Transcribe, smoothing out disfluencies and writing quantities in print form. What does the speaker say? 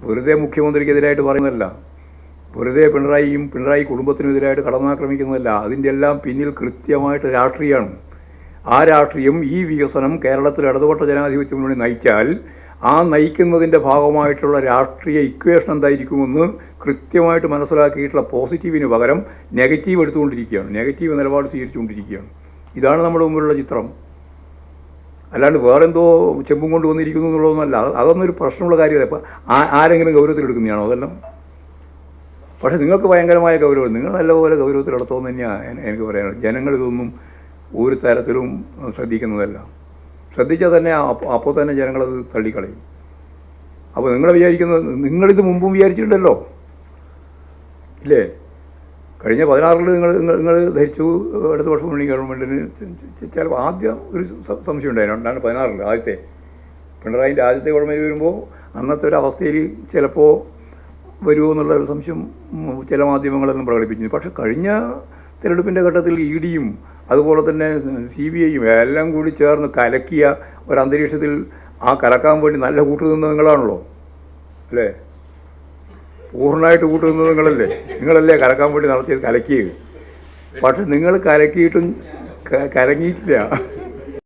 വെറുതെ മുഖ്യമന്ത്രിക്കെതിരായിട്ട് പറയുന്നതല്ല, വെറുതെ പിണറായി കുടുംബത്തിനെതിരായിട്ട് കടന്നാക്രമിക്കുന്നതല്ല. അതിൻ്റെ എല്ലാം പിന്നിൽ കൃത്യമായിട്ട് രാഷ്ട്രീയമാണ്. ആ രാഷ്ട്രീയം ഈ വികസനം കേരളത്തിൽ ഇടതുപക്ഷ ജനാധിപത്യ മുന്നണി നയിച്ചാൽ ആ നയിക്കുന്നതിൻ്റെ ഭാഗമായിട്ടുള്ള രാഷ്ട്രീയ ഇക്വേഷൻ എന്തായിരിക്കുമെന്ന് കൃത്യമായിട്ട് മനസ്സിലാക്കിയിട്ടുള്ള പോസിറ്റീവിന് പകരം നെഗറ്റീവ് എടുത്തുകൊണ്ടിരിക്കുകയാണ്, നെഗറ്റീവ് നിലപാട് സ്വീകരിച്ചുകൊണ്ടിരിക്കുകയാണ്. ഇതാണ് നമ്മുടെ മുമ്പിലുള്ള ചിത്രം. അല്ലാണ്ട് വേറെന്തോ ചെമ്പും കൊണ്ട് വന്നിരിക്കുന്നു എന്നുള്ളതൊന്നുമല്ല. അതൊന്നും ഒരു പ്രശ്നമുള്ള കാര്യമല്ല. ഇപ്പം ആരെങ്കിലും ഗൗരവത്തിലെടുക്കുന്നതാണോ അതെല്ലാം? പക്ഷേ നിങ്ങൾക്ക് ഭയങ്കരമായ ഗൗരവം, നിങ്ങൾ നല്ലപോലെ ഗൗരവത്തിലെടുത്തോന്ന് തന്നെയാണ് എനിക്ക് പറയാനുള്ളത്. ജനങ്ങൾ ഇതൊന്നും ഒരു തരത്തിലും ശ്രദ്ധിക്കുന്നതല്ല. ശ്രദ്ധിച്ചാൽ തന്നെ അപ്പോൾ തന്നെ ജനങ്ങളത് തള്ളിക്കളയും. അപ്പോൾ നിങ്ങൾ വിചാരിക്കുന്നത്, നിങ്ങളിത് മുമ്പും വിചാരിച്ചിട്ടുണ്ടല്ലോ ഇല്ലേ? കഴിഞ്ഞ 16 നിങ്ങൾ ധരിച്ചു ഇടതുപക്ഷ മുന്നണി ഗവൺമെൻറ്റിന് ചിലപ്പോൾ ആദ്യം ഒരു സംശയം ഉണ്ടായിരുന്നു. 2016 ആദ്യത്തെ പിണറായിൻ്റെ ആദ്യത്തെ ഗവൺമെൻറ് വരുമ്പോൾ അന്നത്തെ ഒരു അവസ്ഥയിൽ ചിലപ്പോൾ വരുമോ എന്നുള്ള ഒരു സംശയം ചില മാധ്യമങ്ങളെല്ലാം പ്രകടിപ്പിച്ചു. പക്ഷെ കഴിഞ്ഞ തിരഞ്ഞെടുപ്പിൻ്റെ ഘട്ടത്തിൽ ഇഡിയും അതുപോലെ തന്നെ CBIയും എല്ലാം കൂടി ചേർന്ന് കലക്കിയ ഒരു അന്തരീക്ഷത്തിൽ ആ കലക്കാൻ വേണ്ടി നല്ല കൂട്ടുനിന്ന നിങ്ങളാണല്ലോ അല്ലേ? പൂർണ്ണമായിട്ട് കൂട്ടുനിന്നത് നിങ്ങളല്ലേ കലക്കാൻ വേണ്ടി നടത്തിയത്, കലക്കിയത്. പക്ഷെ നിങ്ങൾ കലക്കിയിട്ടും കലങ്ങിയിട്ടില്ല.